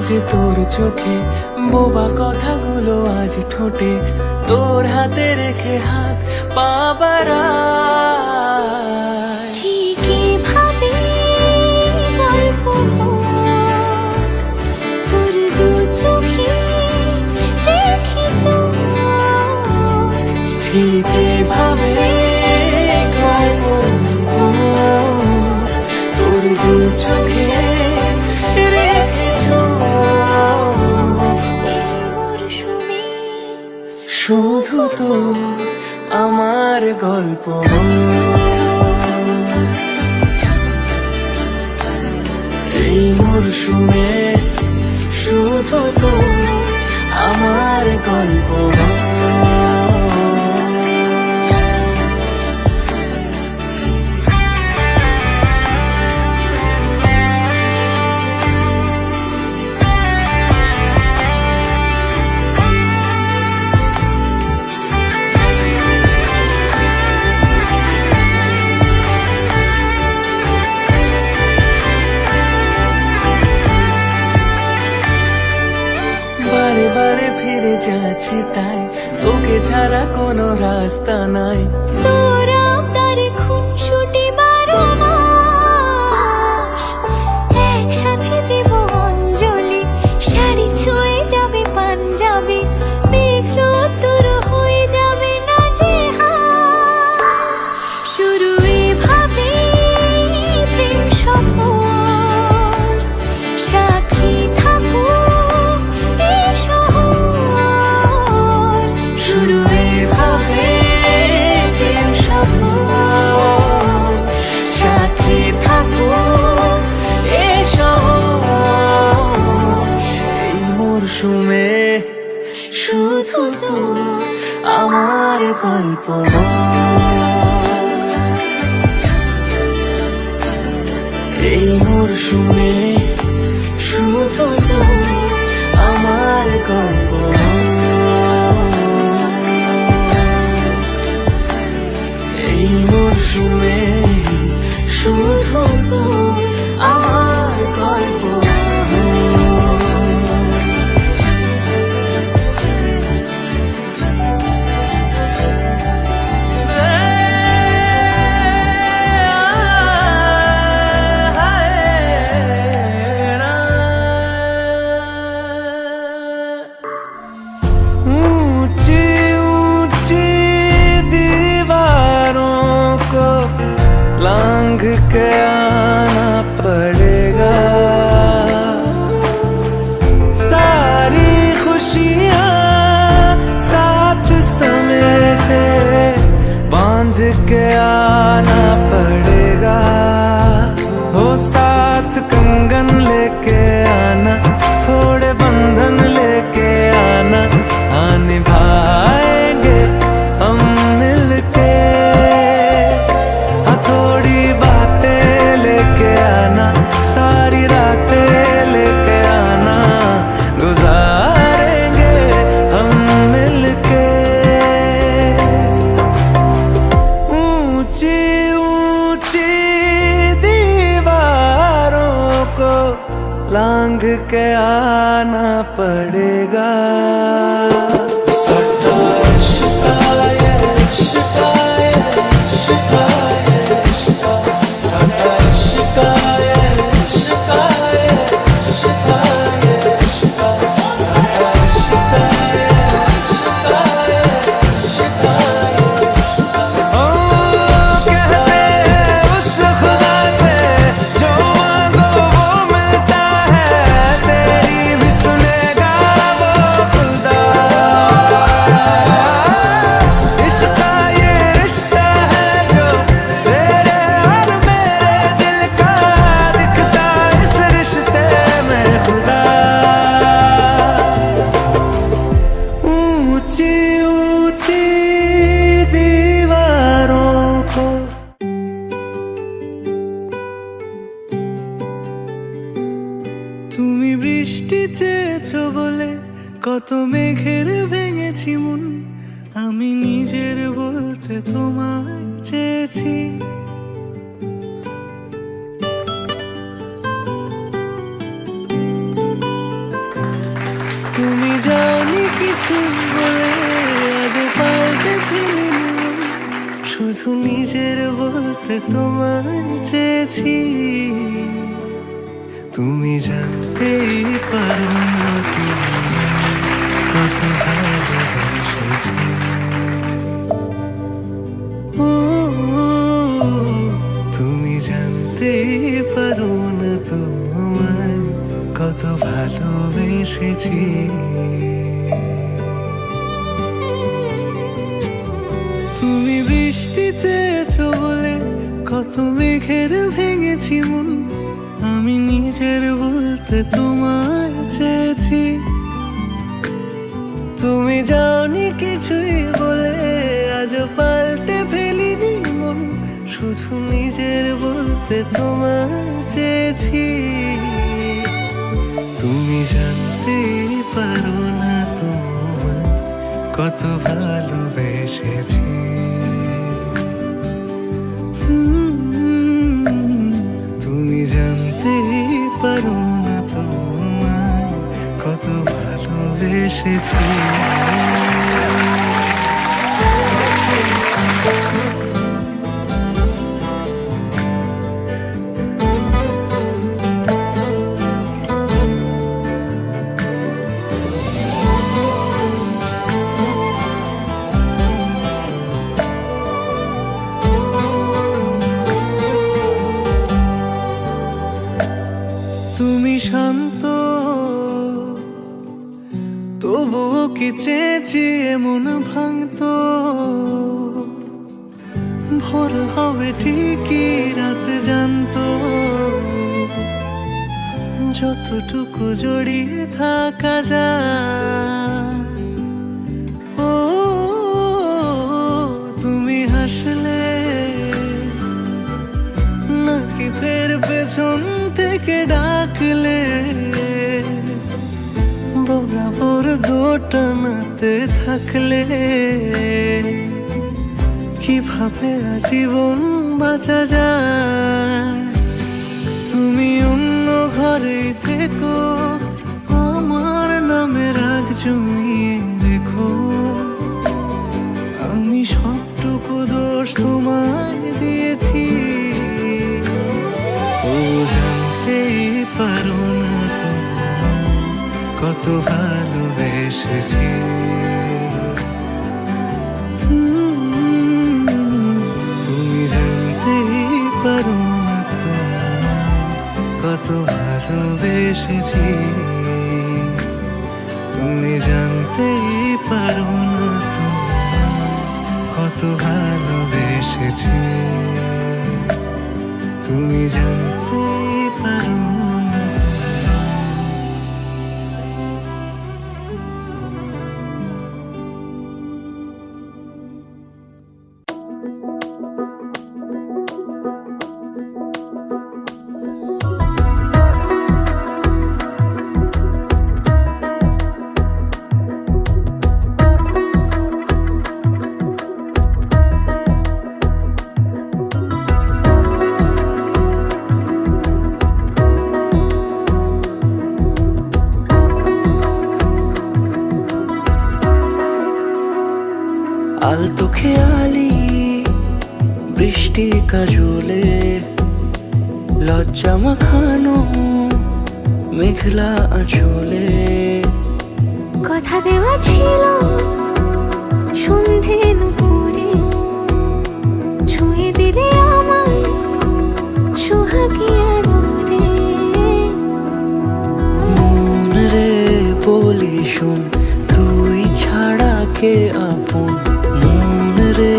খুঁজে তোর চোখে বোবা কথাগুলো আজ ঠোঁটে, তোর হাতে রেখে হাত পা বাড়াই। ঠিকই ভাবে গল্প তোর দু চোখে রেখে চোখ, ঠিক এভাবে গল্প তোর দু চোখে রেখেছ। এই মরশুমে শুধু তো আমার গল্প, এই মরশুমে শুধু তো আমার গল্প। বারে বারে ফিরে যাচ্ছি তাই, তোকে ছাড়া কোনো রাস্তা নাই। তোর আবদারে খুনসুটি 12 মাস একসাথে দেব অঞ্জলি, শাড়ি ছুঁয়ে যাবে পাঞ্জাবি, মেঘ তোর হয়ে যাবে না যে শুরু এভাবে প্রেম সফর, সাক্ষী থাকুক এই শহর। শুরু এভাবে প্রেম সফর, সাথী থাকুক এ শহর। এই মরশুমে শুধু তো আমার গল্প, এই মরশুমে শুধু তো আমার গল্প, এই মরশুমে শুধু তো আমার গল্প। ऊंची ऊंची दीवारों को लांघ के आना पड़ेगा, सारी खुशियाँ साथ समेटे बांध के आना पड़ेगा। हो साथ कंगन लेके आना, थोड़े बंधन लेके आना, निभाएंगे हम मिलके। थोड़ी बातें लेके आना, सारी रातें लेके आना, गुजारेंगे हम मिलके। ऊंची ऊंची दीवारों को लांघ के आना पड़ेगा। তুমি বৃষ্টি চেয়েছো বলে কত মেঘের ভেঙেছি মন, আমি নিজের বলতে তোমায় চেয়েছি। কিছু বলে আজ পাল্টে ফেলিনি শুধু নিজের বলতে তোমায় চেয়েছি তুমি জানতেই পারো না তুমি কত ভালোবেসেছি ও তুমি জানতেই পারো না তোমায় কত ভালোবেসেছি তুমি বৃষ্টি চেয়েছো বলে কত মেঘের ভেঙেছি মন আমি নিজের বলতে তোমায় চেয়েছি তুমি যাওনি কিছুই বলে আজও পাল্টে ফেলিনি মন শুধু নিজের বলতে তোমায় চেয়েছি তুমি জানতে পারো না তোমায় কত ভালোবেসেছি তুমি জানতে পারো না তোমায় কত ভালোবেসেছি তুমি শান্ত তবুও কি চেয়েছি এমন ভাঙতো ভোর হবে ঠিকই রাত জানতো যতটুকু জড়িয়ে থাকা যায় ও তুমি হাসলে নাকি ফের পেছন থেকে ডাকলে বরাবর দোটানাতে থাকলে কিভাবে আজীবন বাঁচা যায় তুমি অন্য ঘরে থেকো আমার নামে রাগ জমিয়ে রেখো আমি সবটুকু দোষ তোমায় দিয়েছি তো জানতেই পারো না তোমায় কত ভালোবেসেছি তুমি জানতেই পারো না তোমায় কত ভালোবেসেছি তুমি জানতেই পারো না তোমায় কত ভালোবেসেছি তুমি জানতেই পারো না আলতো খেয়ালি বৃষ্টি কাজলে লজ্জা মাখানো মেঘলা আঁচলে কথা দেওয়া ছিল সন্ধে নুপুরে ছুঁয়ে দিলে আমায় সোহাগী আদরে মন রে বলি শোন তুই ছাড়া কে আপন মন রে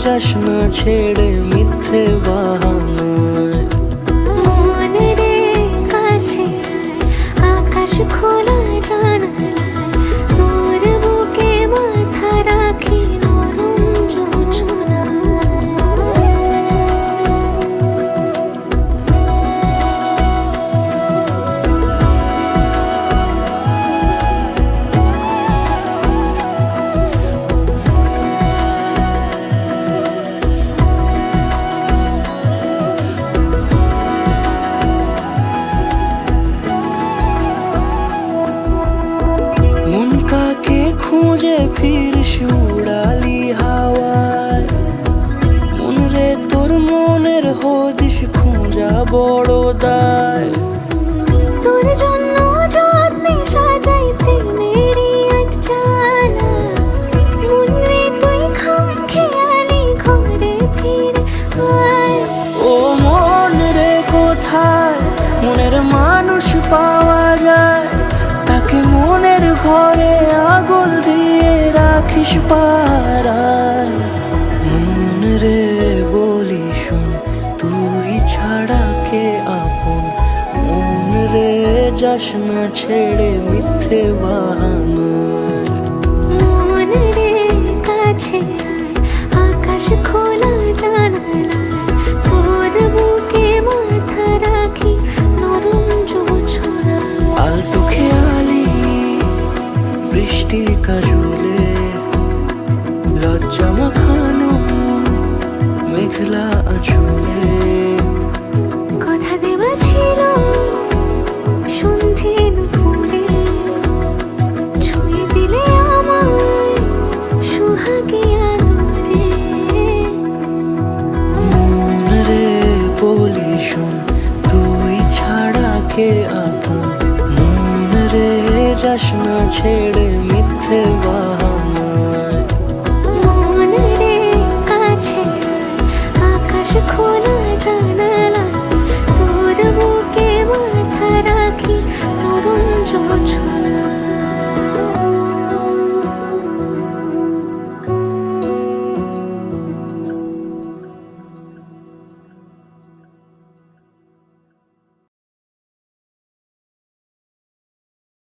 যাস না ছেড়ে মিথ্যে বাহানায় মন রে কাছে আয়, আকাশ খোলা জানালায় তোর বুকে মাথা রাখি নরম যোছনায় বড় দায়। তোর জন্য যত্নে সাজাই প্রেমেরই আটচালা, মনে তুই খাম খেয়ালি ঘরে ফিরে আয়। ও মন রে কোথায় মনের মানুষ পাওয়া যায়, তাকে মনের ঘরে আগুন দিয়ে রাখিস পাড়ায়। মন রে বলি শোন, তুই ছাড়া কে আপন, মন রে যাস না ছেড়ে মিথ্যে বাহানায়। মন রে কাছে আয়, আকাশ খোলা জানালায়, তোর বুকে মাথা রাখি নরম জোছনায়। আলতো খেয়ালি বৃষ্টি কাজলে, লজ্জা মাখানো মেঘলা আঁচলে। কথা দেওয়া ছিল সন্ধে দুপুরে, ছুঁয়ে দিলে আমায় সুহাগে আদরে। মন রে বলি শোন, তুই ছাড়া কে আপন, মন রে যাস না ছেড়ে মিথ্যে বাহানায়। মন রে কাছে আয়, আকাশ খোলা জানালায়, তোর বুকে মাথা রাখি নরম জোছনায়।